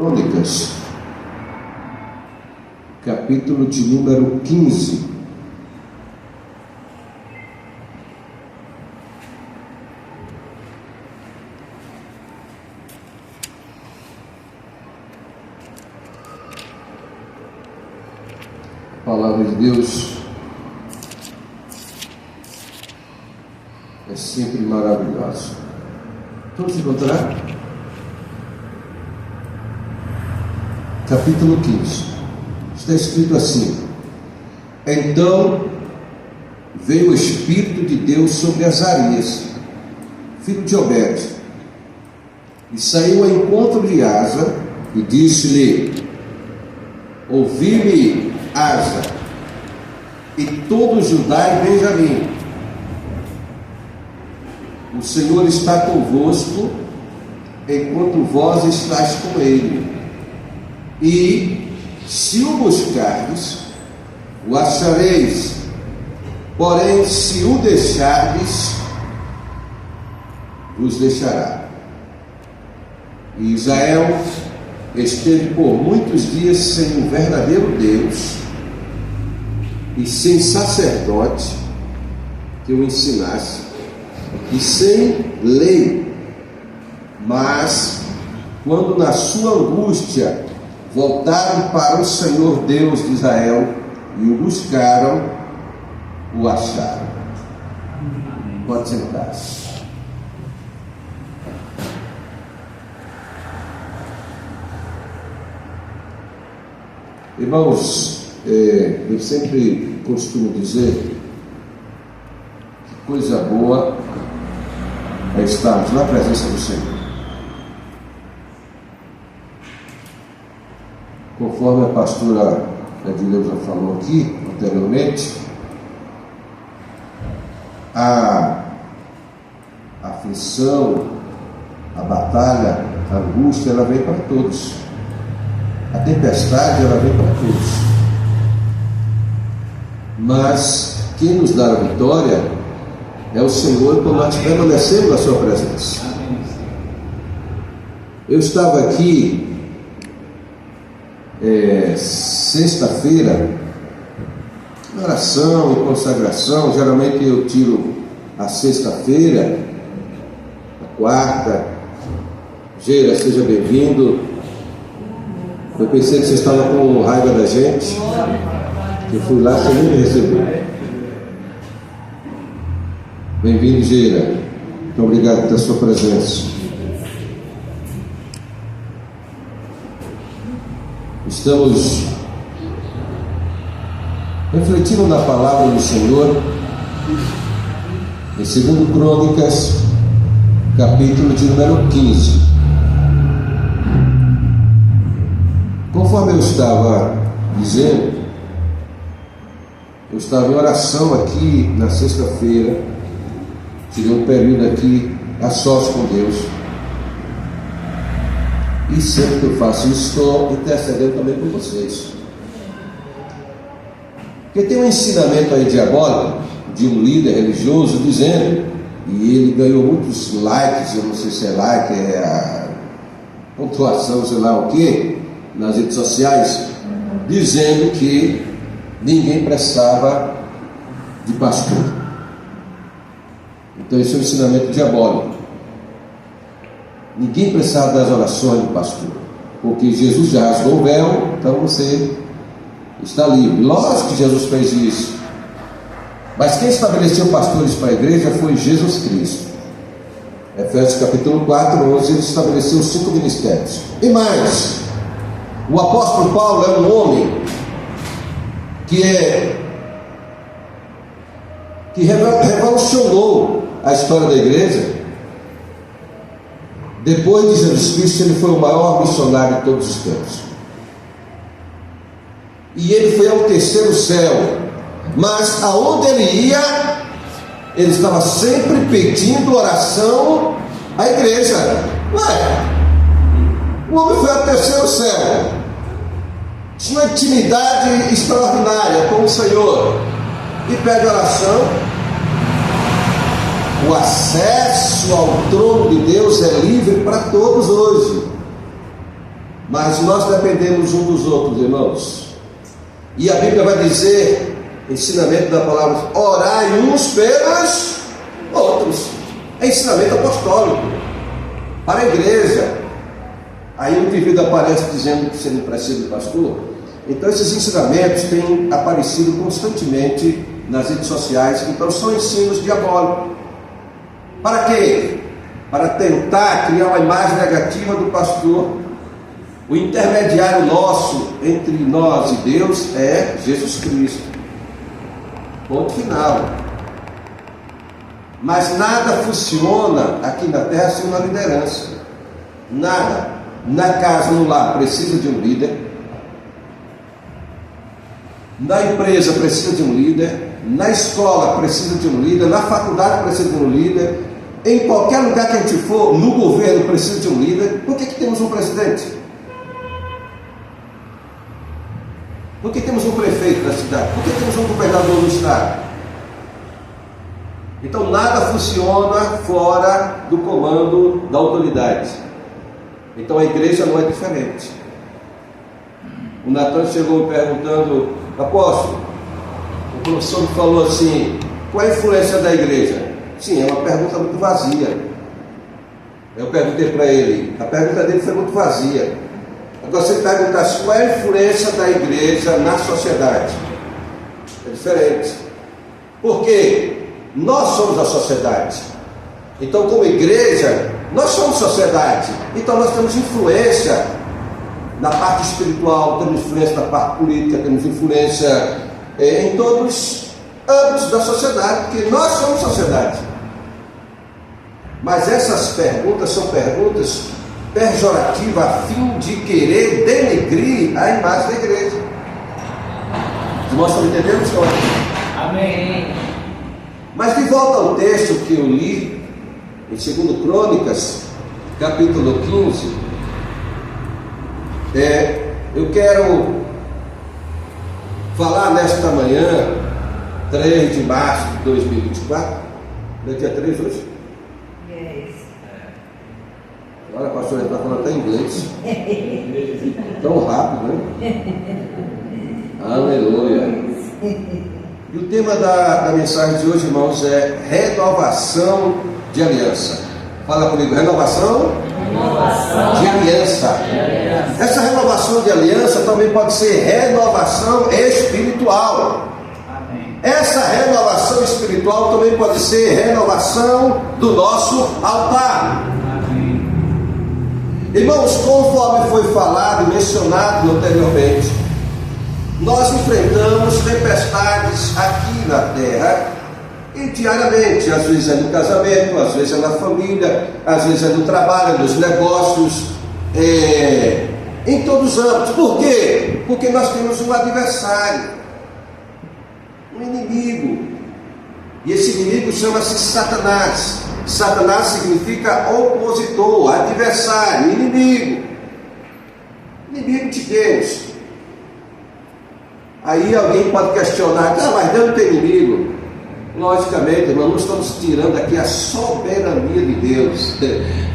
Crônicas, capítulo de número 15. A palavra de Deus é sempre maravilhosa. Todos encontraram? Capítulo 15. Está escrito assim: Então veio o Espírito de Deus sobre Azarias, filho de Obed, e saiu ao encontro de Asa e disse-lhe: Ouvi-me, Asa, e todo Judá e Benjamim, o Senhor está convosco, enquanto vós estáis com ele. E se o buscardes, o achareis, porém se o deixardes, vos deixará. E Israel esteve por muitos dias sem o verdadeiro Deus e sem sacerdote que o ensinasse, e sem lei. Mas quando na sua angústia voltaram para o Senhor Deus de Israel e o buscaram, o acharam. Pode sentar-se. Irmãos, eu sempre costumo dizer que coisa boa é estarmos na presença do Senhor. Conforme a pastora Edileuza falou aqui anteriormente, a aflição, a batalha, a angústia, ela vem para todos. A tempestade, ela vem para todos. Mas quem nos dá a vitória é o Senhor, quando nós permanecemos na sua presença. Eu estava aqui sexta-feira, oração e consagração. Geralmente eu tiro a sexta-feira, a quarta. Geira, seja bem-vindo. Eu pensei que você estava com raiva da gente. Eu fui lá, você nem me recebeu. Bem-vindo, Geira. Muito obrigado pela sua presença. Estamos refletindo na palavra do Senhor em 2 Crônicas, capítulo de número 15. Conforme eu estava dizendo, eu estava em oração aqui na sexta-feira, tirei um período aqui a sós com Deus. E sempre que eu faço isso, estou intercedendo também por vocês. Porque tem um ensinamento aí diabólico de um líder religioso dizendo, e ele ganhou muitos likes, eu não sei se é like, é a pontuação, sei lá o que, nas redes sociais, dizendo que ninguém prestava de pastor. Então esse é um ensinamento diabólico. Ninguém precisava das orações do pastor, porque Jesus já rasgou o véu, então você está livre. Lógico que Jesus fez isso, mas quem estabeleceu pastores para a igreja foi Jesus Cristo. Efésios capítulo 4, 11, ele estabeleceu 5 ministérios. E mais, o apóstolo Paulo é um homem que revolucionou a história da igreja. Depois de Jesus Cristo, ele foi o maior missionário de todos os tempos. E ele foi ao terceiro céu. Mas aonde ele ia, ele estava sempre pedindo oração à igreja. O homem foi ao terceiro céu. Tinha uma intimidade extraordinária com o Senhor. E pede oração. O acesso ao trono de Deus é livre para todos hoje. Mas nós dependemos uns dos outros, irmãos. E a Bíblia vai dizer, ensinamento da palavra, orai uns pelos outros. É ensinamento apostólico para a igreja. Aí um indivíduo aparece dizendo que você não precisa de pastor. Então esses ensinamentos têm aparecido constantemente nas redes sociais. Então são ensinos diabólicos. Para quê? Para tentar criar uma imagem negativa do pastor. O intermediário nosso entre nós e Deus é Jesus Cristo. Ponto final. Mas nada funciona aqui na terra sem uma liderança. Nada. Na casa, no lar, precisa de um líder. Na empresa precisa de um líder. Na escola precisa de um líder. Na faculdade precisa de um líder. Em qualquer lugar que a gente for, no governo precisa de um líder. Por que temos um presidente? Por que temos um prefeito da cidade? Por que temos um governador do estado? Então nada funciona fora do comando da autoridade. Então a igreja não é diferente. O Natan chegou perguntando, apóstolo, o professor falou assim, qual é a influência da igreja? Sim, é uma pergunta muito vazia. Eu perguntei para ele, a pergunta dele foi muito vazia. Agora você perguntasse qual é a influência da igreja na sociedade? É diferente. Por quê? Nós somos a sociedade. Então, como igreja, nós somos sociedade. Então, nós temos influência na parte espiritual, temos influência na parte política, temos influência em todos os âmbitos da sociedade, porque nós somos sociedade. Mas essas perguntas são perguntas pejorativas a fim de querer denegrir a imagem da igreja. Os irmãos estão entendendo, senhor? Amém. Mas de volta ao texto que eu li, em 2 Crônicas, capítulo 15, eu quero falar nesta manhã, 3 de março de 2024, não é dia 3 hoje? Olha, pastor, ele está falando até inglês. Tão rápido, né? Aleluia. E o tema da mensagem de hoje, irmãos, é renovação de aliança. Fala comigo, renovação de aliança. Essa renovação de aliança também pode ser renovação espiritual. Essa renovação espiritual também pode ser renovação do nosso altar. Irmãos, conforme foi falado e mencionado anteriormente, nós enfrentamos tempestades aqui na terra e diariamente, às vezes é no casamento, às vezes é na família, às vezes é no trabalho, nos negócios, em todos os âmbitos. Por quê? Porque nós temos um adversário, um inimigo, e esse inimigo chama-se Satanás. Satanás significa opositor, adversário, inimigo de Deus. Aí alguém pode questionar, mas Deus não tem inimigo. Logicamente, irmão, nós estamos tirando aqui a soberania de Deus.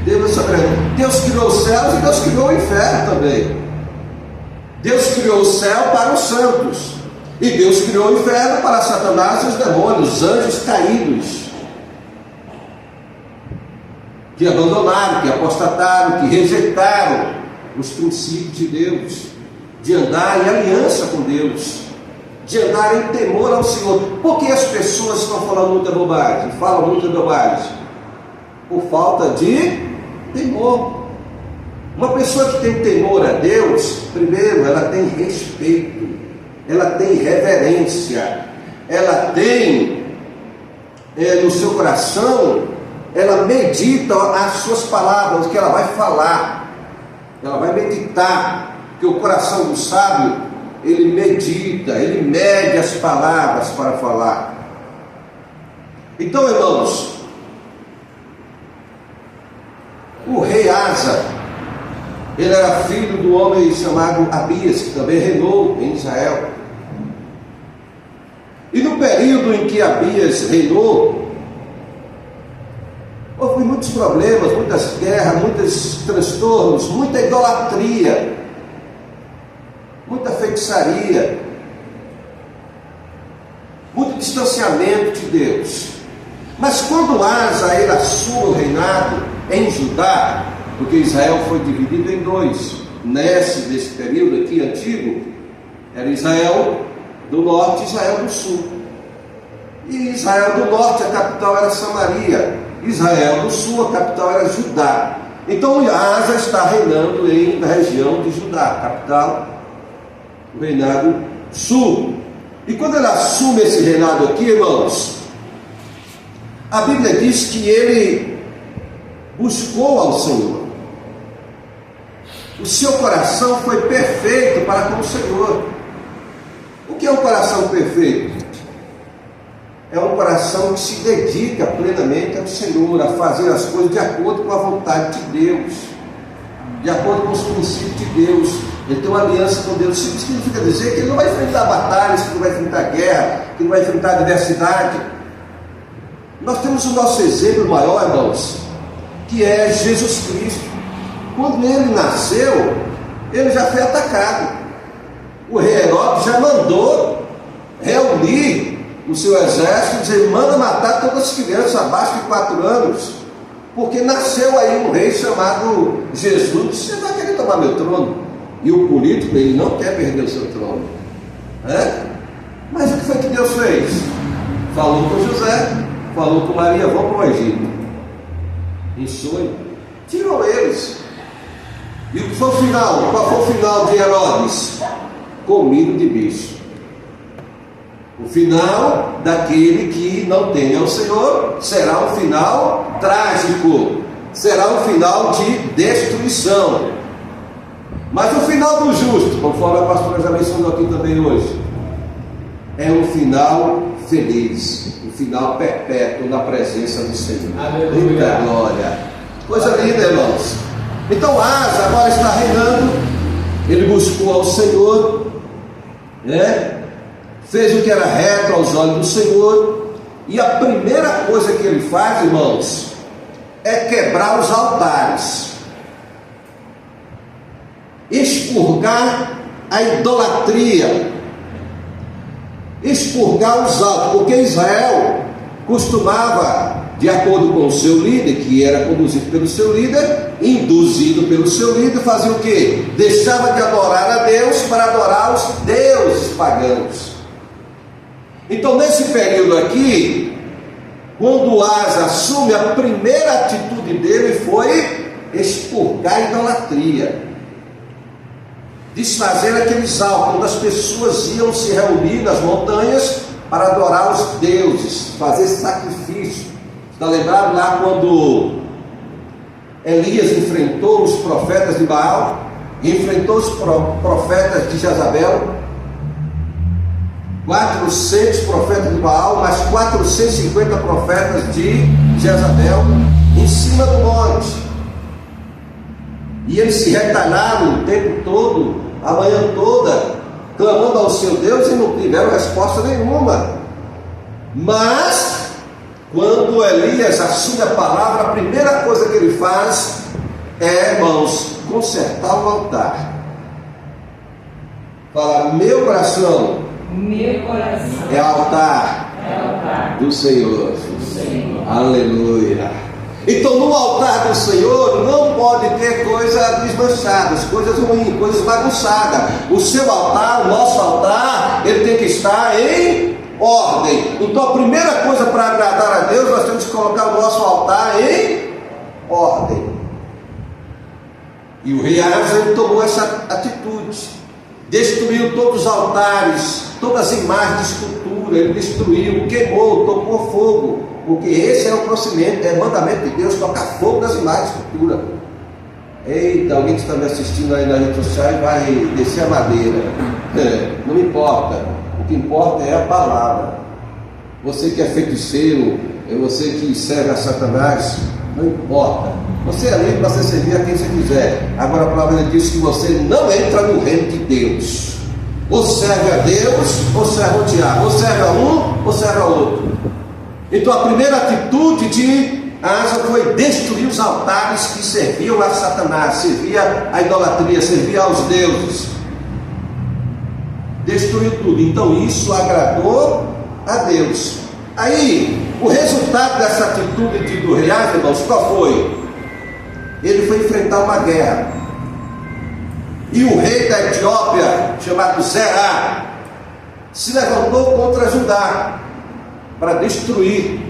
Deus é soberano. Deus criou os céus e Deus criou o inferno também. Deus criou o céu para os santos, e Deus criou o inferno para Satanás e os demônios, os anjos caídos, que abandonaram, que apostataram, que rejeitaram os princípios de Deus, de andar em aliança com Deus, de andar em temor ao Senhor. Por que as pessoas estão falando muita bobagem? Falam muita bobagem? Por falta de temor. Uma pessoa que tem temor a Deus, primeiro, ela tem respeito, ela tem reverência, ela tem no seu coração, ela medita as suas palavras, o que ela vai falar, ela vai meditar, porque o coração do sábio, ele medita, ele mede as palavras para falar. Então, irmãos, o rei Asa, ele era filho do homem chamado Abias, que também reinou em Israel. E no período em que Abias reinou, houve muitos problemas, muitas guerras, muitos transtornos, muita idolatria feitiçaria, muito distanciamento de Deus. Mas quando Asa ele assume o reinado em Judá, porque Israel foi dividido em dois, nesse período aqui antigo, era Israel do norte e Israel do sul. E Israel do norte, a capital era Samaria. Israel do sul, a capital era Judá. Então Asa está reinando na região de Judá, capital, o reinado sul. E quando ele assume esse reinado aqui, irmãos, a Bíblia diz que ele buscou ao Senhor. O seu coração foi perfeito para com o Senhor. O que é um coração perfeito? É um coração que se dedica plenamente ao Senhor, a fazer as coisas de acordo com a vontade de Deus, de acordo com os princípios de Deus. Ele tem uma aliança com Deus. Isso significa dizer que ele não vai enfrentar batalhas, que não vai enfrentar guerra, que não vai enfrentar adversidade. Nós temos o nosso exemplo maior, irmãos, que é Jesus Cristo. Quando ele nasceu, ele já foi atacado. O rei Herodes já mandou reunir o seu exército, dizer, manda matar todas as crianças abaixo de 4 anos, porque nasceu aí um rei chamado Jesus. Você vai querer tomar meu trono? E o político, ele não quer perder o seu trono, mas o que foi que Deus fez? Falou com José, falou com Maria, vão para o Egito, em sonho, tirou eles. E o que foi o final? Qual foi o final de Herodes? Comido de bicho. O final daquele que não tem ao Senhor será um final trágico, será um final de destruição. Mas o final do justo, conforme a pastora já mencionou aqui também hoje, é um final feliz, um final perpétuo na presença do Senhor. Aleluia. Eita glória! Coisa linda, irmãos. Então Asa agora está reinando. Ele buscou ao Senhor, fez o que era reto aos olhos do Senhor. E a primeira coisa que ele faz, irmãos, é quebrar os altares, expurgar a idolatria, expurgar os altos, porque Israel costumava, de acordo com o seu líder, que era conduzido pelo seu líder, induzido pelo seu líder, fazia o quê? Deixava de adorar a Deus para adorar os deuses pagãos. Então nesse período aqui, quando Asa assume, a primeira atitude dele foi expurgar a idolatria, desfazer aqueles altos, onde as pessoas iam se reunir nas montanhas para adorar os deuses, fazer sacrifício. Está lembrado lá quando Elias enfrentou os profetas de Baal, enfrentou os profetas de Jezabel, 400 profetas de Baal, mais 450 profetas de Jezabel, em cima do monte, e eles se retalharam o tempo todo, a manhã toda, clamando ao seu Deus, e não tiveram resposta nenhuma. Mas quando Elias assume a palavra, a primeira coisa que ele faz é, irmãos, consertar o altar. Fala, meu coração é altar do Senhor. Aleluia. Então no altar do Senhor não pode ter coisas desmanchadas, coisas ruins, coisas bagunçadas. O seu altar, o nosso altar, ele tem que estar em ordem. Então a primeira coisa para agradar a Deus, nós temos que colocar o nosso altar em ordem. E o rei Asa tomou essa atitude, destruiu todos os altares, todas as imagens de escultura, ele destruiu, queimou, tocou fogo, porque esse é o procedimento, é o mandamento de Deus, tocar fogo nas imagens de escultura. Eita, alguém que está me assistindo aí nas redes sociais vai descer a madeira. Não me importa, o que importa é a palavra. Você que é feiticeiro, você que serve a Satanás, não importa, você é livre para você servir a quem você quiser. Agora a palavra diz que você não entra no reino de Deus. Ou serve a Deus, ou serve ao diabo, ou serve a um, ou serve ao outro. Então a primeira atitude de Asa foi destruir os altares que serviam a Satanás, servia a idolatria, servia aos deuses. destruiu tudo. Então isso agradou a Deus. Aí, o resultado dessa atitude do rei Asa, irmãos, qual foi? Ele foi enfrentar uma guerra. E o rei da Etiópia, chamado Zerá, se levantou contra Judá para destruir.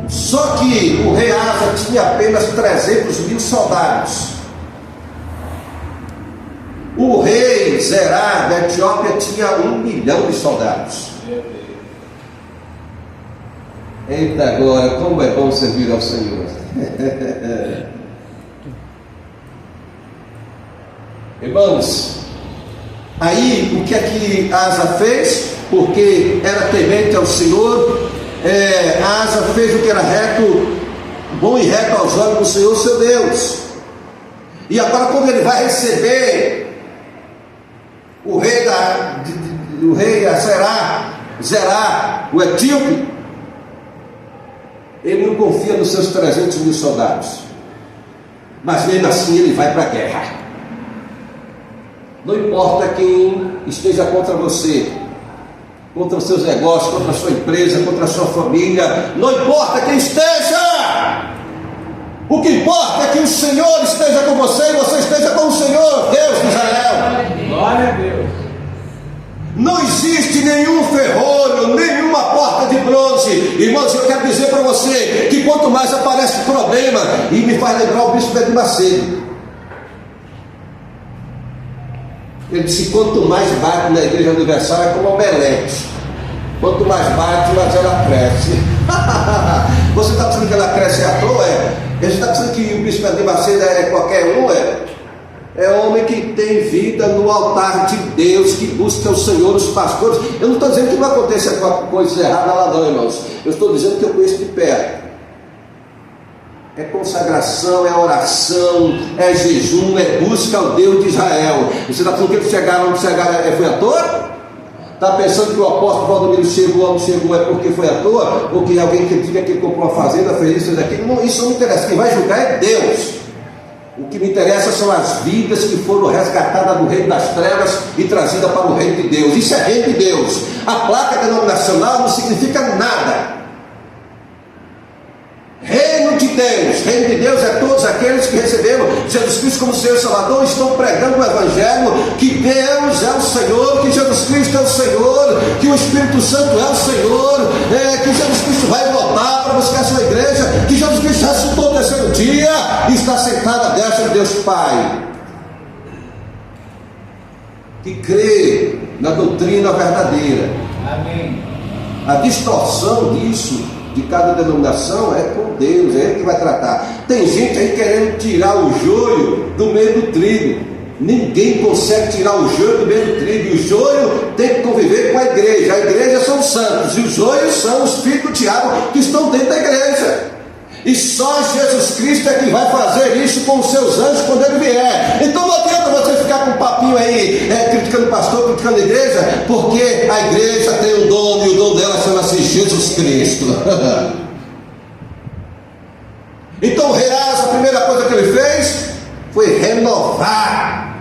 Só que o rei Asa tinha apenas 300.000 soldados. O rei Zerá da Etiópia tinha 1 milhão de soldados. Eita, agora, como é bom servir ao Senhor. Irmãos, aí o que é que Asa fez? Porque era temente ao Senhor, Asa fez o que era reto, bom e reto aos olhos do Senhor seu Deus. E agora, quando ele vai receber o rei Zerá, o etíope, ele não confia nos seus 300.000 soldados, mas mesmo assim ele vai para a guerra. Não importa quem esteja contra você, contra os seus negócios, contra a sua empresa, contra a sua família, não importa quem esteja, o que importa é que o Senhor esteja com você e você esteja com o Senhor, Deus de Israel. Glória a Deus. Não existe nenhum ferrolho, nenhuma porta de bronze. Irmãos, eu quero dizer para você que quanto mais aparece problema, e me faz lembrar o bispo Pedro Macedo. Ele disse: quanto mais bate na igreja universal é como omelete. Quanto mais bate, mais ela cresce. Você está dizendo que ela cresce à toa? Ele está dizendo que o bispo Pedro Macedo é qualquer um? É homem que tem vida no altar de Deus, que busca o Senhor, os pastores. Eu não estou dizendo que não aconteça coisa errada lá não, irmãos. Eu estou dizendo que eu conheço de perto. É consagração, é oração, é jejum, é busca ao Deus de Israel. Você está falando que eles chegaram onde chegaram, foi à toa? Está pensando que o apóstolo Valdomiro chegou onde chegou é porque foi à toa? Ou que alguém que diga que ele comprou uma fazenda, fez isso, daquilo? Não, isso não me interessa. Quem vai julgar é Deus. O que me interessa são as vidas que foram resgatadas do reino das trevas e trazidas para o reino de Deus. Isso é reino de Deus. A placa denominacional não significa nada. Reino de Deus é todos aqueles que receberam Jesus Cristo como Senhor e Salvador, estão pregando o Evangelho, que Deus é o Senhor, que Jesus Cristo é o Senhor, que o Espírito Santo é o Senhor, que Jesus Cristo vai voltar para buscar a sua igreja, que Jesus Cristo ressuscitou no terceiro dia e está sentado à destra de Deus Pai, que crê na doutrina verdadeira. Amém. A distorção disso, de cada denominação, é com Deus, é Ele que vai tratar. Tem gente aí querendo tirar o joio do meio do trigo. Ninguém consegue tirar o joio do meio do trigo. E o joio tem que conviver com a igreja. A igreja são os santos, e os joios são os filhos do diabo que estão dentro da igreja. E só Jesus Cristo é que vai fazer isso com os seus anjos quando Ele vier. Então não adianta você ficar com um papinho aí, criticando o pastor, criticando a igreja, porque a igreja tem um dono, e o dono dela chama-se Jesus Cristo. Então o rei Asa, a primeira coisa que ele fez foi renovar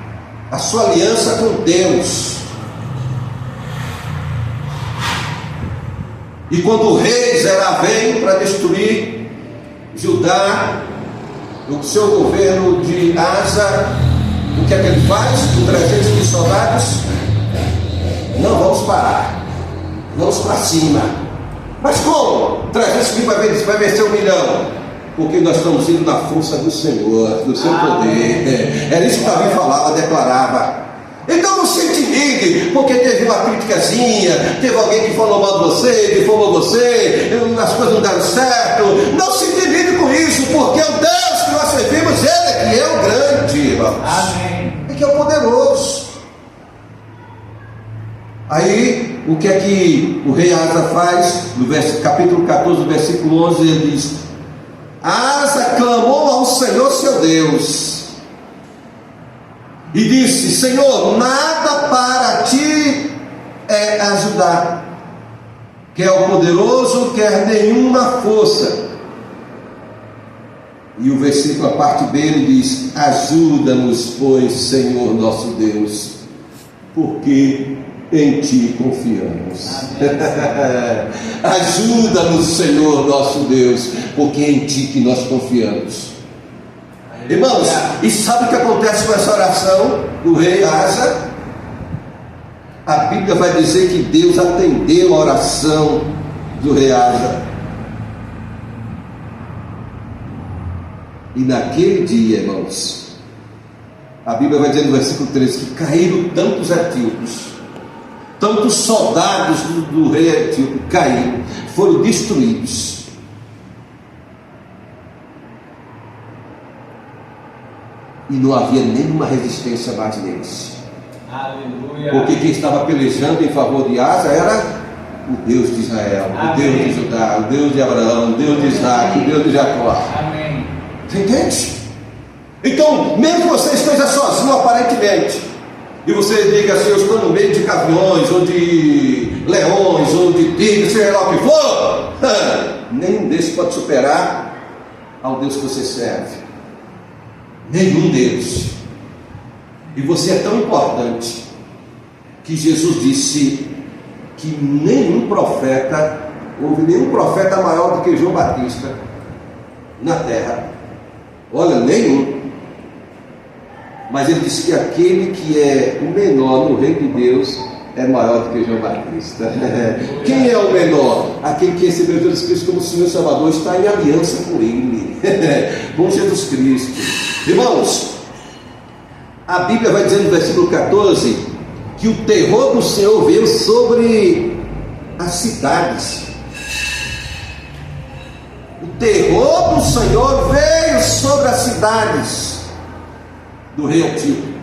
a sua aliança com Deus. E quando o rei Zerá vem para destruir Judá, o seu governo de Asa, o que é que ele faz? Com 300.000 soldados, não vamos parar, vamos para cima. Mas como? 300.000 vai vencer 1 milhão? Porque nós estamos indo na força do Senhor, do seu poder. Era isso que Davi falava, declarava. Então não se intimide, porque teve uma criticazinha, teve alguém que falou mal de você, difamou você, as coisas não deram certo. Não se intimide com isso, porque o Deus que nós servimos, Ele é que é o grande, irmãos. Amém. É que é o poderoso. Aí, o que é que o rei Asa faz? No capítulo 14, versículo 11, ele diz: Asa clamou ao Senhor seu Deus e disse: Senhor, nada para ti é ajudar, quer o poderoso, quer nenhuma força. E o versículo, a parte B, ele diz: ajuda-nos, pois, Senhor nosso Deus, porque em Ti confiamos. Ajuda-nos, Senhor nosso Deus, porque é em Ti que nós confiamos. Irmãos, e sabe o que acontece com essa oração do rei Asa? A Bíblia vai dizer que Deus atendeu a oração do rei Asa. E naquele dia, irmãos, a Bíblia vai dizer no versículo 13 que caíram tantos etíopes, tantos soldados do rei etíope caíram, foram destruídos. E não havia nenhuma resistência mais neles. Aleluia. Porque quem estava pelejando em favor de Asa era o Deus de Israel, Amém. o Deus de Judá, o Deus de Abraão, o Deus de Isaac, o Deus de Jacó. Amém. Você entende? Então, mesmo que você esteja sozinho aparentemente, e você diga assim: eu estou no meio de gaviões, ou de leões, ou de tigres, seja lá o que for, nenhum desses pode superar ao Deus que você serve. Nenhum deles. E você é tão importante que Jesus disse que nenhum profeta, houve nenhum profeta maior do que João Batista na terra. Olha, nenhum. Mas ele disse que aquele que é o menor no reino de Deus é maior do que João Batista. Quem é o menor? Aquele que recebeu Jesus Cristo como Senhor e Salvador, está em aliança com Ele, com Jesus Cristo. Irmãos, a Bíblia vai dizer no versículo 14 que o terror do Senhor veio sobre as cidades. O terror do Senhor veio sobre as cidades do rei Etíope.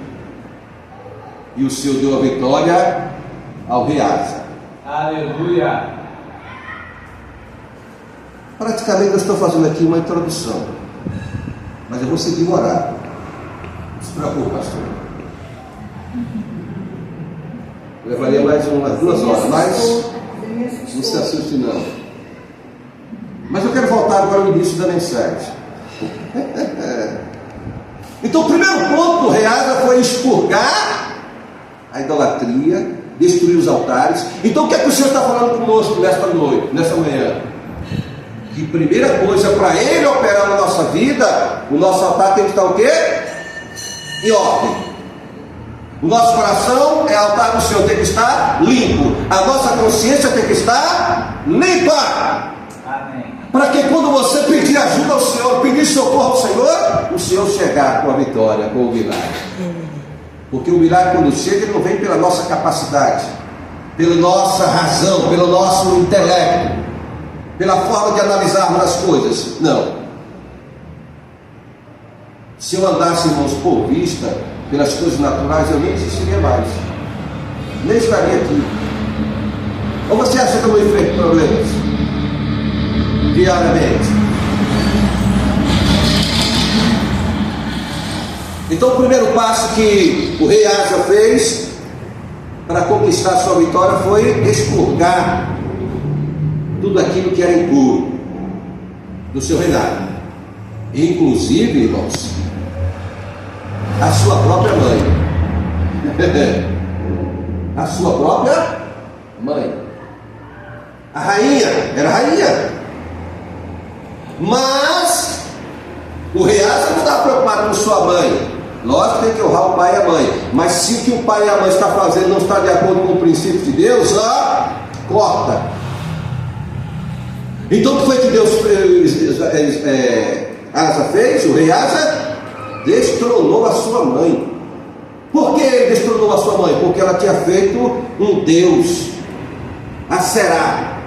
E o Senhor deu a vitória ao rei Asa. Aleluia. Praticamente eu estou fazendo aqui uma introdução, mas eu vou seguir o horário. Não se preocupe, pastor. Levaria mais umas 2 horas, mas não se assuste não. Mas eu quero voltar agora ao início da mensagem. Então o primeiro ponto do rei Asa foi expurgar a idolatria, destruir os altares. Então o que é que o Senhor está falando conosco nesta noite, nessa manhã? Que primeira coisa, para Ele operar na nossa vida, o nosso altar tem que estar o quê? Em ordem. O nosso coração é altar do Senhor, tem que estar limpo. A nossa consciência tem que estar limpa. Amém. Para que quando você pedir ajuda ao Senhor, pedir socorro ao Senhor, o Senhor chegar com a vitória, com o milagre. Porque o milagre, quando chega, ele não vem pela nossa capacidade, pela nossa razão, pelo nosso intelecto, pela forma de analisarmos as coisas. Não. Se eu andasse, irmãos, por vista, pelas coisas naturais, eu nem existiria mais, nem estaria aqui. Ou você acha que eu não enfrento problemas diariamente? Então o primeiro passo que o rei Asa fez para conquistar sua vitória foi expurgar tudo aquilo que era impuro do seu reinado, inclusive, irmãos, a sua própria mãe. A sua própria mãe. A rainha, era rainha. Mas o rei Asa não estava preocupado com sua mãe. Lógico que tem que honrar o pai e a mãe. Mas se o que o pai e a mãe estão fazendo não está de acordo com o princípio de Deus, corta. Então o que foi que Deus Asa fez? O rei Asa destronou a sua mãe. Por que ele destronou a sua mãe? Porque ela tinha feito um Deus, Aserá,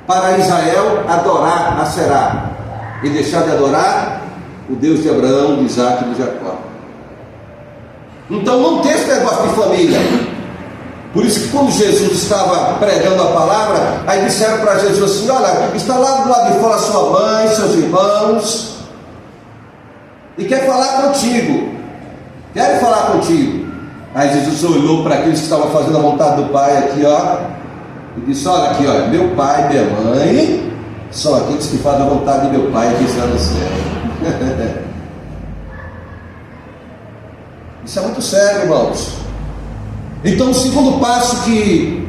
para Israel adorar Aserá e deixar de adorar o Deus de Abraão, de Isaac e de Jacó. Então não tem esse negócio de família. Por isso que quando Jesus estava pregando a palavra, aí disseram para Jesus assim: olha, está lá do lado de fora sua mãe, seus irmãos, e quer falar contigo. Quero falar contigo. Aí Jesus olhou para aqueles que estavam fazendo a vontade do Pai aqui, ó, e disse: olha aqui, ó, meu pai e minha mãe são aqueles que fazem a vontade de meu Pai que está no céu. Isso é muito sério, irmãos. Então o segundo passo que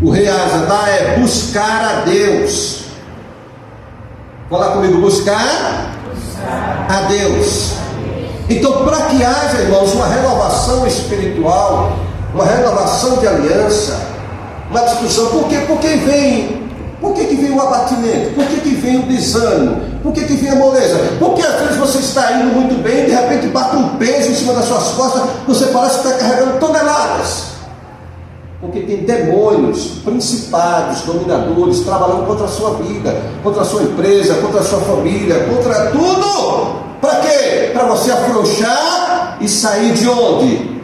o rei Asa dá é buscar a Deus. Fala comigo, buscar a Deus. Então, para que haja, irmãos, uma renovação espiritual, uma renovação de aliança, uma discussão, por que vem o abatimento? Por que vem o desânimo? Por que vem a moleza? Porque às vezes você está indo muito bem e de repente bate um peso em cima das suas costas, você parece que está carregando toneladas. Porque tem demônios, principados, dominadores, trabalhando contra a sua vida, contra a sua empresa, contra a sua família, contra tudo. Para quê? Para você afrouxar e sair de onde?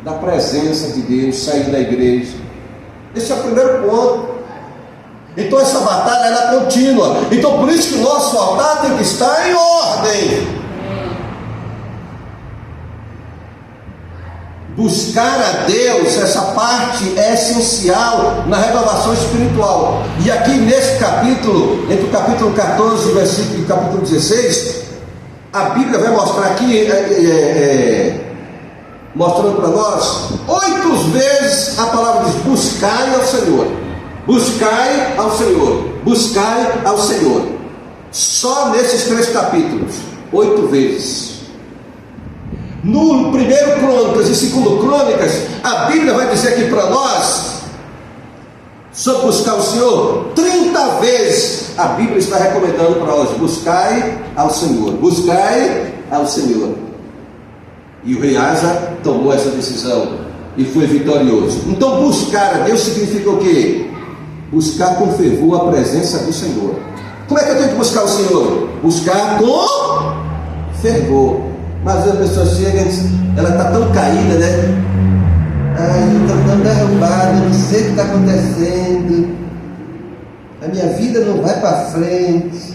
Da presença de Deus, sair da igreja. Esse é o primeiro ponto. Então essa batalha ela é contínua. Então por isso que o nosso altar tem que estar em ordem. Buscar a Deus, essa parte é essencial na renovação espiritual. E aqui nesse capítulo, entre o capítulo 14 versículo, e o capítulo 16, a Bíblia vai mostrar aqui, mostrando para nós, 8 vezes a palavra diz: buscai ao Senhor, buscai ao Senhor, buscai ao Senhor. Só nesses 3 capítulos, 8 vezes. No primeiro Crônicas e segundo Crônicas, a Bíblia vai dizer aqui para nós sobre buscar o Senhor. 30 vezes a Bíblia está recomendando para nós: buscai ao Senhor, buscai ao Senhor. E o rei Asa tomou essa decisão e foi vitorioso. Então buscar a Deus significa o quê? Buscar com fervor a presença do Senhor. Como é que eu tenho que buscar o Senhor? Buscar com fervor. Mas a pessoa chega e diz, ela está tão caída, né? Ai, eu estou tão derrubada, não sei o que está acontecendo. A minha vida não vai para frente.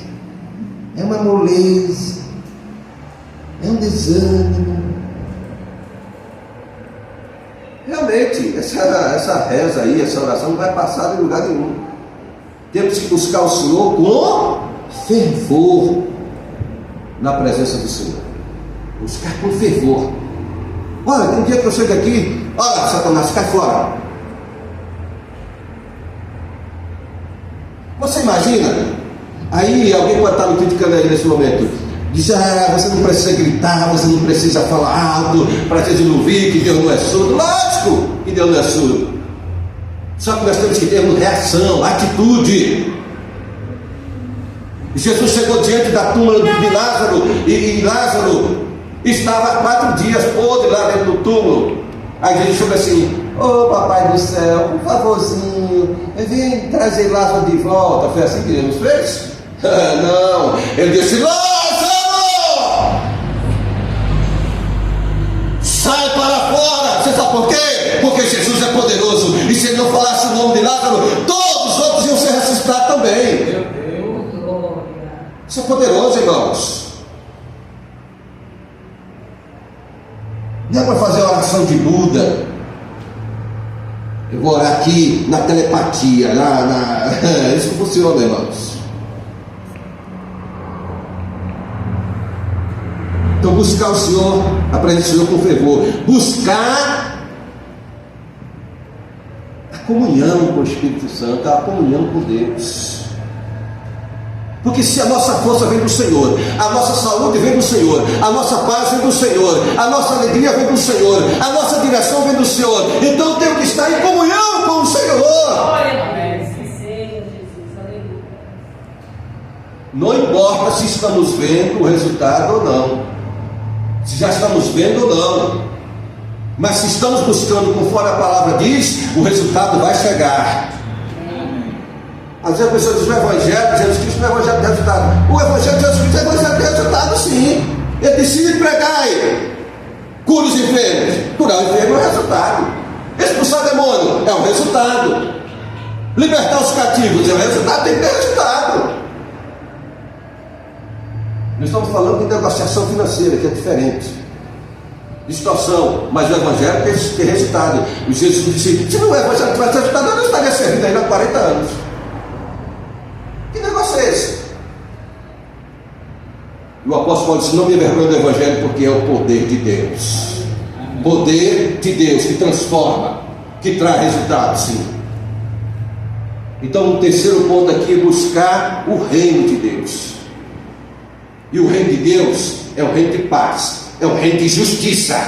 É uma moleza. É um desânimo. Realmente, essa reza aí, essa oração não vai passar em lugar nenhum. Temos que buscar o Senhor com fervor na presença do Senhor. Buscar com fervor. Olha, tem um dia que eu chego aqui, olha, Satanás, cai fora. Você imagina? Aí alguém pode estar me criticando aí nesse momento. Diz, você não precisa gritar, você não precisa falar alto, para gente não ouvir que Deus não é surdo. Lógico que Deus não é surdo. Só que nós temos que ter reação, atitude. Jesus chegou diante da tumba de Lázaro, e Lázaro estava há 4 dias podre lá dentro do túmulo. Aí Jesus chegou assim: ô papai do céu, por favorzinho, vem trazer Lázaro de volta. Foi assim que Jesus fez? Não, ele disse: Lázaro, sai para fora. Você sabe por quê? Porque Jesus é poderoso, e se ele não falasse o nome de Lázaro, todos os outros iam ser ressuscitados também. Isso é poderoso, irmãos. Não é para fazer oração de Buda. Eu vou orar aqui na telepatia, isso não funciona, irmãos. Então buscar o Senhor, a presença do Senhor com fervor. Buscar a comunhão com o Espírito Santo, a comunhão com Deus. Porque se a nossa força vem do Senhor, a nossa saúde vem do Senhor, a nossa paz vem do Senhor, a nossa alegria vem do Senhor, a nossa direção vem do Senhor, então temos que estar em comunhão com o Senhor. Não importa se estamos vendo o resultado ou não, se já estamos vendo ou não, mas se estamos buscando conforme a palavra diz, o resultado vai chegar. Às vezes a pessoa diz: o Evangelho de Jesus Cristo não é Evangelho de resultado. O Evangelho de Jesus Cristo é Evangelho de resultado, sim. Ele disse: pregai, cura os enfermos. Curar o enfermo é o resultado. Expulsar demônio é o resultado. Libertar os cativos é o resultado, tem que ter resultado. Nós estamos falando de negociação financeira, que é diferente. Distorção, mas o Evangelho tem resultado. E Jesus disse: se não é Evangelho que vai ter resultado, eu não estaria servindo ainda há 40 anos. Que negócio é esse? E o apóstolo Paulo disse: não me envergonhe do Evangelho, porque é o poder de Deus. Poder de Deus que transforma, que traz resultado, sim. Então, o terceiro ponto aqui é buscar o reino de Deus. E o reino de Deus é o reino de paz, é o reino de justiça.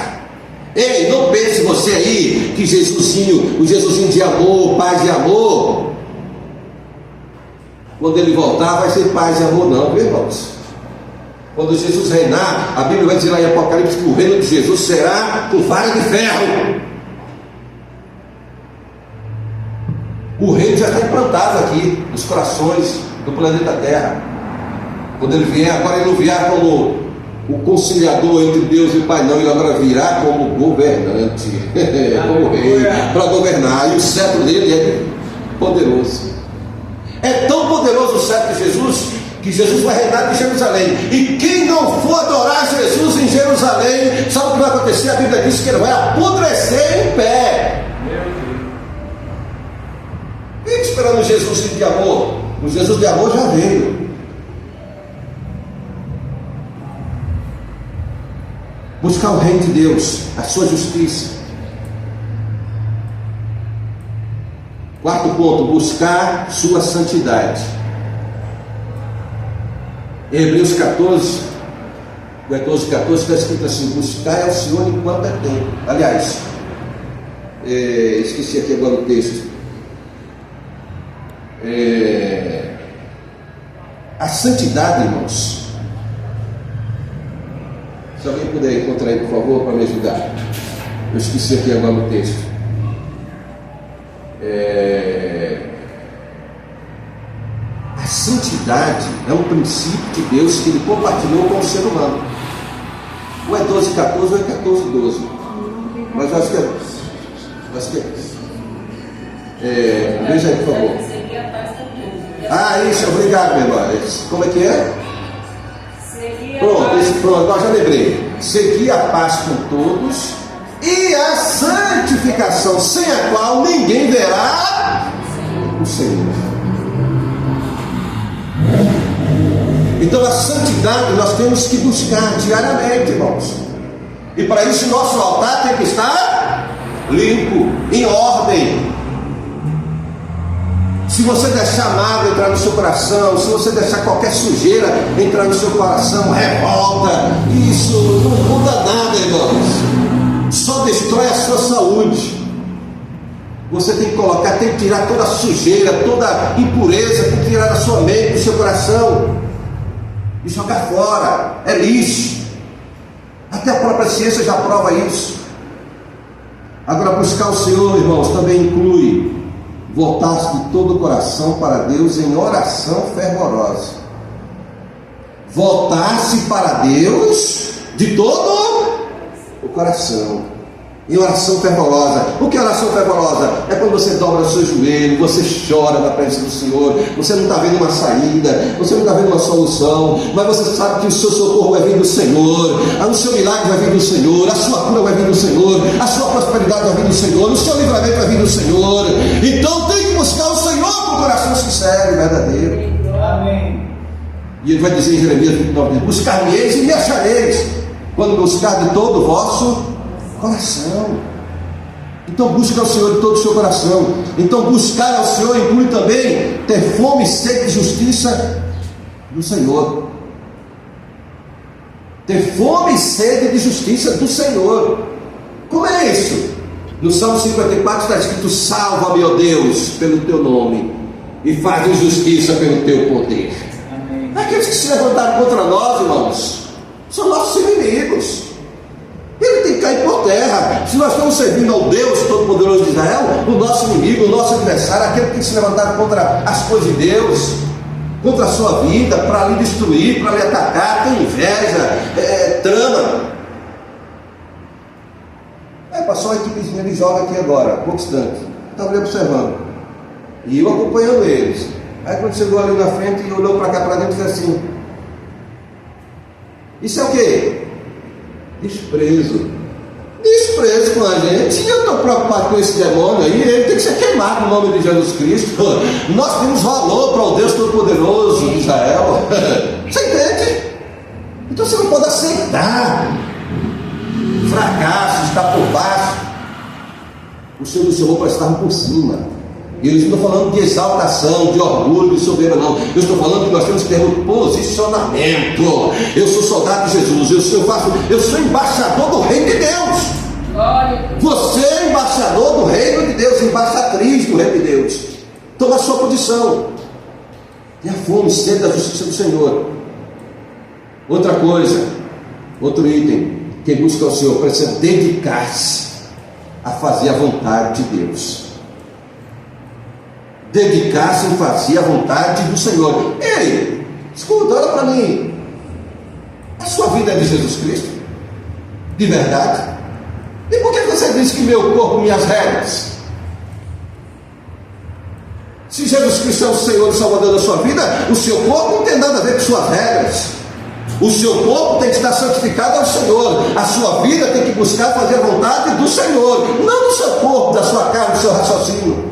Ei, não pense você aí que Jesusinho, o Jesusinho de amor, paz e amor, quando ele voltar vai ser paz e amor, não, meus irmãos. Quando Jesus reinar, a Bíblia vai dizer lá em Apocalipse que o reino de Jesus será com vara de ferro. O reino já está implantado aqui nos corações do planeta Terra. Quando ele vier, agora ele não virá como o conciliador entre Deus e o Pai, não, ele agora virá como governante, como rei, para governar, e o cetro dele é poderoso. É tão poderoso o cetro de Jesus, que Jesus vai reinar em Jerusalém, e quem não for adorar Jesus em Jerusalém, sabe o que vai acontecer? A Bíblia diz que ele vai apodrecer em pé. Fique esperando o Jesus de amor. O Jesus de amor já veio. Buscar o reino de Deus, a sua justiça. Quarto ponto, buscar sua santidade. Em Hebreus 14, 14 está escrito assim: buscar ao Senhor enquanto é tempo. Aliás, esqueci aqui agora o texto. A santidade, irmãos. Se alguém puder encontrar aí, por favor, para me ajudar. Eu esqueci aqui agora o texto. A santidade é um princípio de Deus que ele compartilhou com o ser humano. Ou é 12:14 ou é 14:12. Mas eu acho que é. Veja aí, por favor. Isso, obrigado, meu irmão. Como é que é? Pronto, agora já lembrei. Seguir a paz com todos e a santificação, sem a qual ninguém verá o Senhor. Então a santidade nós temos que buscar diariamente, irmãos. E para isso nosso altar tem que estar limpo, em ordem. Se você deixar mágoa entrar no seu coração, se você deixar qualquer sujeira entrar no seu coração, revolta, isso não muda nada, irmãos. Só destrói a sua saúde. Você tem que colocar, tem que tirar toda a sujeira, toda a impureza, tem que tirar da sua mente, do seu coração e jogar fora. É lixo. Até a própria ciência já prova isso. Agora, buscar o Senhor, irmãos, também inclui voltar-se de todo o coração para Deus em oração fervorosa. Voltar-se para Deus de todo o coração, em oração fervorosa. O que é oração fervorosa? É quando você dobra o seu joelho, você chora na presença do Senhor, você não está vendo uma saída, você não está vendo uma solução, mas você sabe que o seu socorro vai vir do Senhor, o seu milagre vai vir do Senhor, a sua cura vai vir do Senhor, a sua prosperidade vai vir do Senhor, o seu livramento vai vir do Senhor. Então tem que buscar o Senhor com o coração sincero e verdadeiro. Amém. E ele vai dizer em Jeremias 29: buscar-me-eis e me achareis, quando buscar de todo o vosso coração. Então busca ao Senhor de todo o seu coração. Então buscar ao Senhor inclui também ter fome e sede de justiça do Senhor. Ter fome e sede de justiça do Senhor. Como é isso? No Salmo 54 está escrito: salva-me, ó Deus, pelo teu nome, e faz justiça pelo teu poder. Amém. Aqueles que se levantaram contra nós, irmãos, são nossos inimigos. Ele tem que cair por terra. Se nós estamos servindo ao Deus Todo-Poderoso de Israel, o nosso inimigo, o nosso adversário, aquele que tem que se levantar contra as coisas de Deus, contra a sua vida, para lhe destruir, para lhe atacar, tem inveja, trama. Passou uma equipezinha, ele joga aqui agora, pouco distante. Estava ali observando. E eu acompanhando eles. Aí quando chegou ali na frente e olhou para cá, para dentro, disse assim: isso é o quê? Desprezo com a gente. E eu estou preocupado com esse demônio aí. Ele tem que ser queimado no nome de Jesus Cristo. Nós temos valor para o Deus Todo-Poderoso de Israel. Você entende? Então você não pode aceitar fracasso, está por baixo. O Senhor nos chamou para estar por cima. E eu não estou falando de exaltação, de orgulho, de soberba, não. Eu estou falando que nós temos que ter um posicionamento. Eu sou soldado de Jesus, eu sou embaixador do reino de Deus. Você é embaixador do reino de Deus, embaixatriz do reino de Deus. Toma a sua posição. Tenha fome, sede da justiça do Senhor. Outra coisa, outro item, quem busca o Senhor precisa dedicar-se a fazer a vontade de Deus. Dedicar-se em fazer a vontade do Senhor. Ei, escuta, olha para mim. A sua vida é de Jesus Cristo? De verdade? E por que você diz que meu corpo, minhas regras? Se Jesus Cristo é o Senhor e Salvador da sua vida, o seu corpo não tem nada a ver com suas regras. O seu corpo tem que estar santificado ao Senhor. A sua vida tem que buscar fazer a vontade do Senhor, não do seu corpo, da sua carne, do seu raciocínio.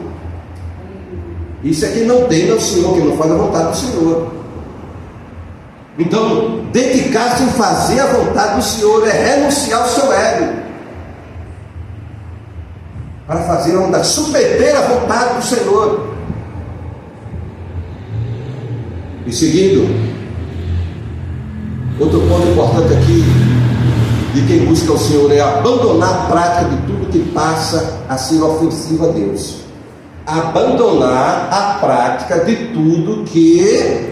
Isso é quem não tem ao Senhor, quem não faz a vontade do Senhor. Então, dedicar-se em fazer a vontade do Senhor é renunciar ao seu ego, para fazer a vontade, submeter a vontade do Senhor. E seguindo, outro ponto importante aqui de quem busca o Senhor é abandonar a prática de tudo que passa a ser ofensivo a Deus. Abandonar a prática de tudo que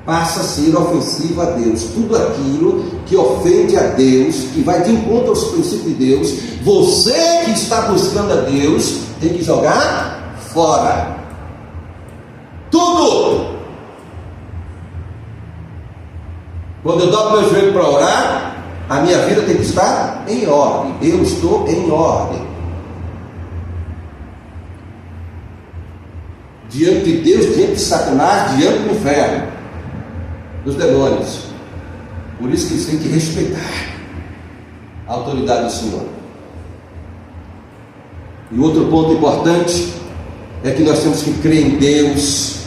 passa a ser ofensivo a Deus. Tudo aquilo que ofende a Deus, que vai de encontro aos princípios de Deus, você que está buscando a Deus tem que jogar fora. Tudo. Quando eu dobro meu joelho para orar, a minha vida tem que estar em ordem. Eu estou em ordem diante de Deus, diante de Satanás, diante do inferno, dos demônios. Por isso que eles têm que respeitar a autoridade do Senhor. E outro ponto importante é que nós temos que crer em Deus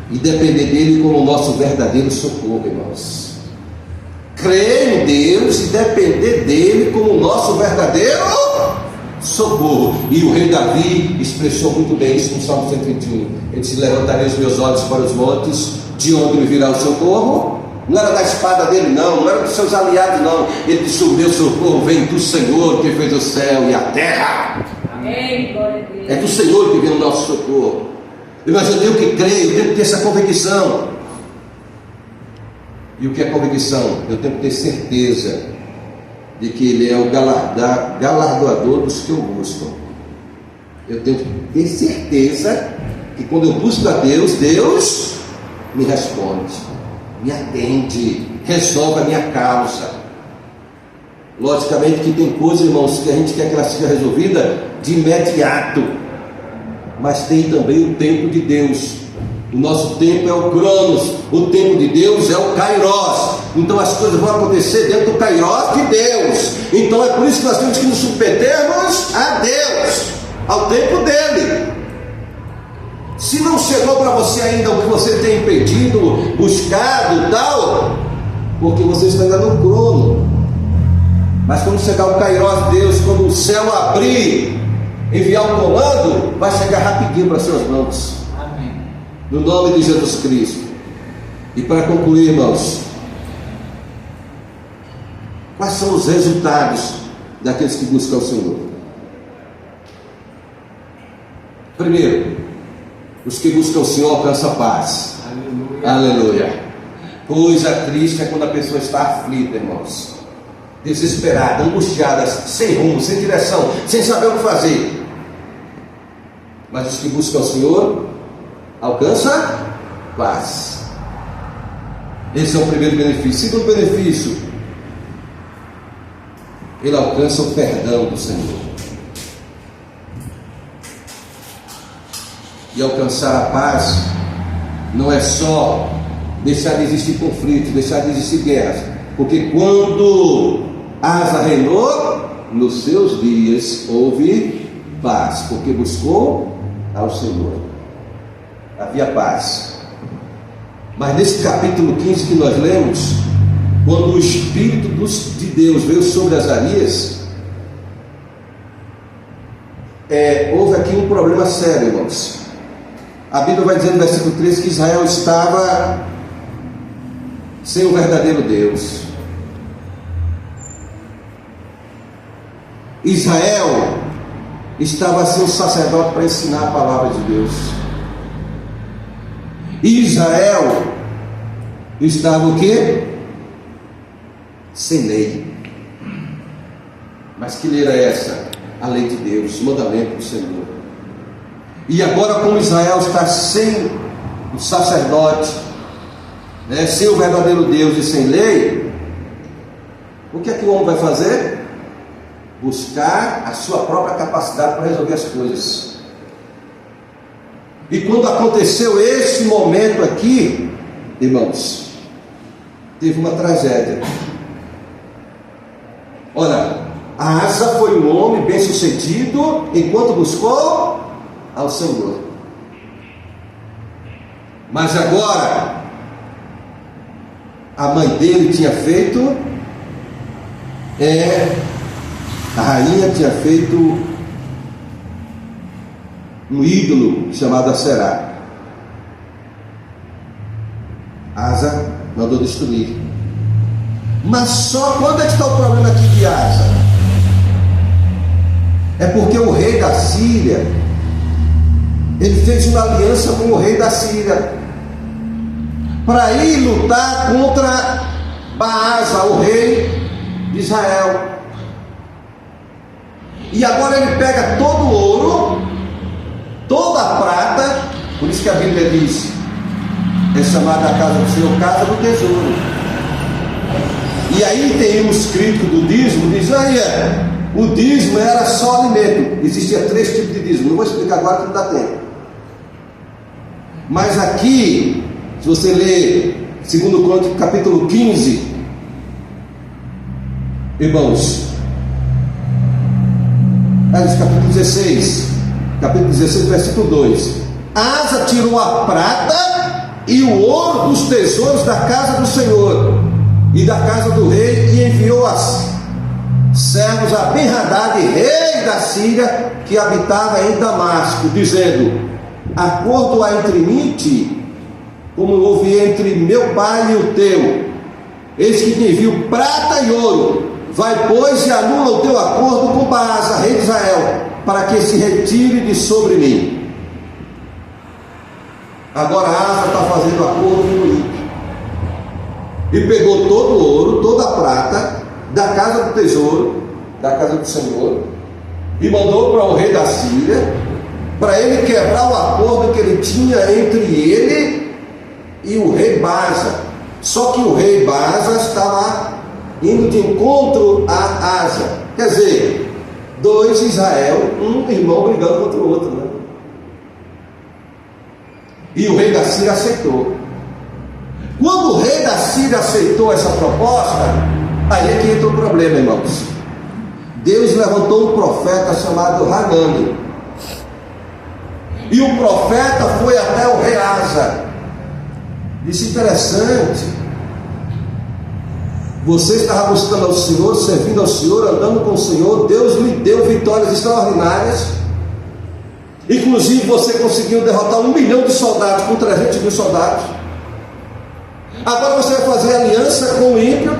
e depender dele como o nosso verdadeiro socorro, irmãos. Crer em Deus e depender dele como o nosso verdadeiro socorro. E o rei Davi expressou muito bem isso no Salmo 121. Ele disse: levantarei os meus olhos para os montes, de onde me virá o socorro? Não era da espada dele, não era dos seus aliados, não. Ele disse: o meu socorro vem do Senhor que fez o céu e a terra. Amém. É do Senhor que vem o nosso socorro. Mas eu tenho que crer, eu tenho que ter essa convicção. E o que é convicção? Eu tenho que ter certeza de que Ele é o galardoador dos que o buscam. Eu tenho que ter certeza que quando eu busco a Deus, Deus me responde, me atende, resolve a minha causa. Logicamente que tem coisas, irmãos, que a gente quer que ela seja resolvida de imediato, mas tem também o tempo de Deus. O nosso tempo é o Cronos, o tempo de Deus é o Kairos. Então as coisas vão acontecer dentro do Kairos de Deus. Então é por isso que nós temos que nos submetermos a Deus, ao tempo dele. Se não chegou para você ainda o que você tem pedido, buscado, tal, porque você está ainda no crono. Mas quando chegar o Kairos de Deus, quando o céu abrir, enviar um comando, vai chegar rapidinho para suas mãos. No nome de Jesus Cristo. E para concluir, irmãos, quais são os resultados daqueles que buscam o Senhor? Primeiro, os que buscam o Senhor alcançam paz. Aleluia. Aleluia. Coisa triste é quando a pessoa está aflita, irmãos, desesperada, angustiada, sem rumo, sem direção, sem saber o que fazer. Mas os que buscam o Senhor alcança paz. Esse é o primeiro benefício. Segundo benefício, ele alcança o perdão do Senhor. E alcançar a paz não é só deixar de existir conflitos, deixar de existir guerras, porque quando Asa reinou, nos seus dias houve paz, porque buscou ao Senhor. Havia paz. Mas nesse capítulo 15 que nós lemos, quando o Espírito de Deus veio sobre Azarias, houve aqui um problema sério, irmãos. A Bíblia vai dizer no versículo 13 que Israel estava sem o verdadeiro Deus. Israel estava sem o sacerdote para ensinar a palavra de Deus. Israel estava o quê? Sem lei. Mas que lei era essa? A lei de Deus, o mandamento do Senhor. E agora, como Israel está sem o sacerdote, sem o verdadeiro Deus e sem lei, o que é que o homem vai fazer? Buscar a sua própria capacidade para resolver as coisas. E quando aconteceu esse momento aqui, irmãos, teve uma tragédia. Olha, Asa foi um homem bem sucedido enquanto buscou ao Senhor. Mas agora a mãe dele tinha feito, a rainha tinha feito um ídolo chamado Aserá. Asa mandou destruir. Mas só quando é que está o problema aqui de Asa? É porque o rei da Síria, ele fez uma aliança com o rei da Síria para ir lutar contra Baasa, o rei de Israel. E agora ele pega todo o ouro, toda a prata, por isso que a Bíblia diz, é chamada a casa do Senhor, casa do tesouro. E aí tem um escrito do dízimo, diz, o dízimo era só alimento. Existia 3 tipos de dízimo, não vou explicar agora que não dá tempo. Mas aqui, se você ler 2 Crônicas capítulo 15, irmãos, capítulo 16, versículo 2: Asa tirou a prata e o ouro dos tesouros da casa do Senhor e da casa do rei, e enviou as servos a Ben-Hadad, rei da Síria, que habitava em Damasco, dizendo: acordo há entre mim e ti, como houve entre meu pai e o teu. Eis que te envio prata e ouro. Vai, pois, e anula o teu acordo com Baasa, rei de Israel, para que se retire de sobre mim. Agora Asa está fazendo acordo com o ímpio. E pegou todo o ouro, toda a prata da casa do tesouro, da casa do Senhor, e mandou para o rei da Síria, para ele quebrar o acordo que ele tinha entre ele e o rei Baasa. Só que o rei Baasa estava indo de encontro a Asa. Quer dizer, 2 Israel, um irmão brigando contra o outro, né? E o rei da Síria aceitou. Quando o rei da Síria aceitou essa proposta, aí é que entra o problema, irmãos. Deus levantou um profeta chamado Hanani, e o profeta foi até o rei Asa. Disse: interessante, você estava buscando ao Senhor, servindo ao Senhor, andando com o Senhor, Deus lhe deu vitórias extraordinárias, inclusive você conseguiu derrotar 1 milhão de soldados com 300 mil soldados. Agora você vai fazer aliança com o ímpio?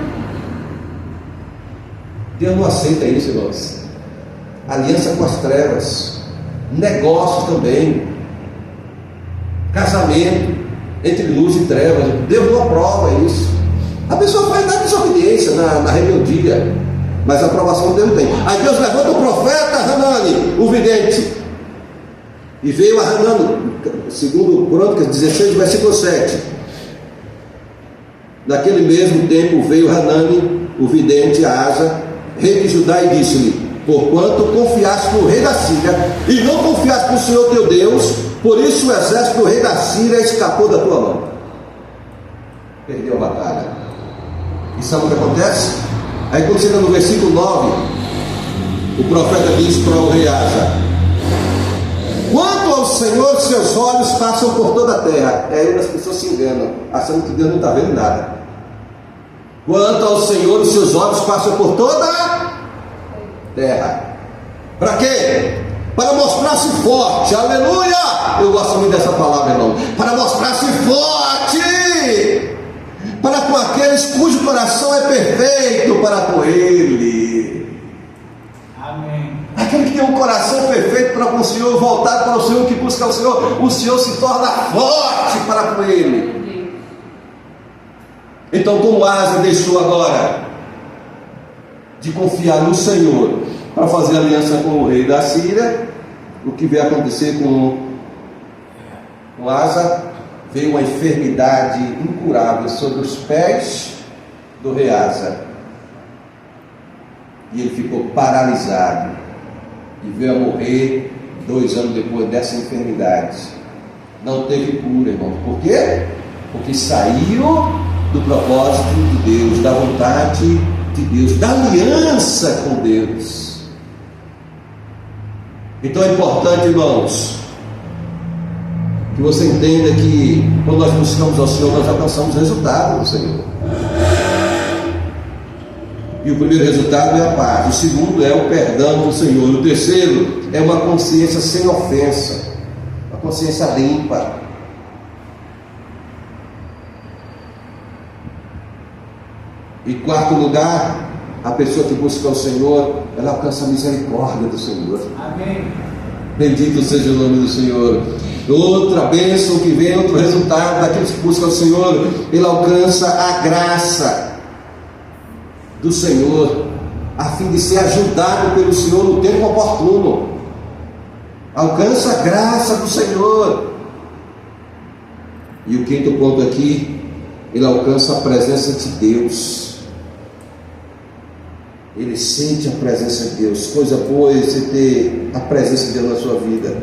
Deus não aceita isso, irmãos. Aliança com as trevas, negócios também, casamento entre luz e trevas, Deus não aprova isso. A pessoa faz na desobediência, na rebeldia, mas a aprovação Deus tem. Aí Deus levanta o profeta Hanani, o vidente, e veio a Hanani, segundo Crônicas 16, versículo 7. Naquele mesmo tempo veio Hanani, o vidente, a Asa, rei de Judá, e disse-lhe: porquanto confiaste no rei da Síria e não confiaste no Senhor teu Deus, por isso o exército do rei da Síria escapou da tua mão. Perdeu a batalha. E sabe o que acontece? Aí quando chega no versículo 9, o profeta diz para o rei Asa: quanto ao Senhor, seus olhos passam por toda a terra. Aí as pessoas se enganam, achando que Deus não está vendo nada. Quanto ao Senhor, os seus olhos passam por toda a terra. Para quê? Para mostrar-se forte. Aleluia! Eu gosto muito dessa palavra, irmão. Para mostrar-se forte para com aqueles cujo coração é perfeito para com Ele. Amém. Aquele que tem um coração perfeito para com o Senhor, voltado para o Senhor, que busca o Senhor se torna forte para com Ele. Então, como Asa deixou agora de confiar no Senhor para fazer aliança com o rei da Síria, o que veio acontecer com Asa? Veio uma enfermidade incurável sobre os pés do rei Asa, e ele ficou paralisado e veio a morrer 2 anos depois dessa enfermidade. Não teve cura, irmão. Por quê? Porque saiu do propósito de Deus, da vontade de Deus, da aliança com Deus. Então é importante, irmãos, que você entenda que quando nós buscamos ao Senhor, nós alcançamos resultado do Senhor. E o primeiro resultado é a paz, o segundo é o perdão do Senhor, o terceiro é uma consciência sem ofensa, uma consciência limpa. E quarto lugar, a pessoa que busca o Senhor, ela alcança a misericórdia do Senhor. Amém. Bendito seja o nome do Senhor. Outra bênção que vem, outro resultado daqueles que buscam o Senhor, ele alcança a graça do Senhor, a fim de ser ajudado pelo Senhor no tempo oportuno. Alcança a graça do Senhor. E o quinto ponto aqui, ele alcança a presença de Deus. Ele sente a presença de Deus. Coisa boa é você ter a presença de Deus na sua vida.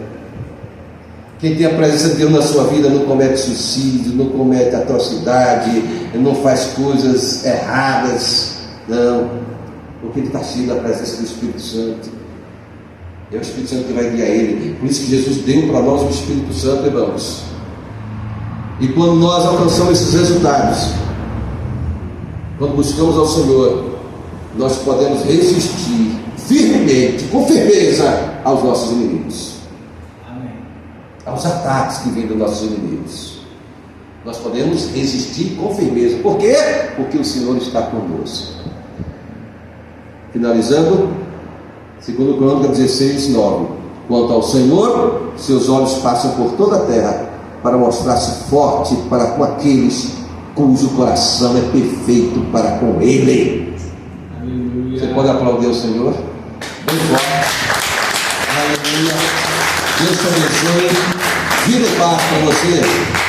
Quem tem a presença de Deus na sua vida não comete suicídio, não comete atrocidade, não faz coisas erradas. Não, porque ele está cheio da presença do Espírito Santo. É o Espírito Santo que vai guiar ele. Por isso que Jesus deu para nós o Espírito Santo, irmãos. E quando nós alcançamos esses resultados, quando buscamos ao Senhor, nós podemos resistir firmemente, com firmeza, aos nossos inimigos. Amém. Aos ataques que vêm dos nossos inimigos. Nós podemos resistir com firmeza. Por quê? Porque o Senhor está conosco. Finalizando, 2 Crônicas 16, 9. Quanto ao Senhor, seus olhos passam por toda a terra, para mostrar-se forte para com aqueles cujo coração é perfeito para com Ele. Aleluia. Você pode aplaudir o Senhor? Bem forte. Aleluia. Deus te abençoe. Vida e paz para você.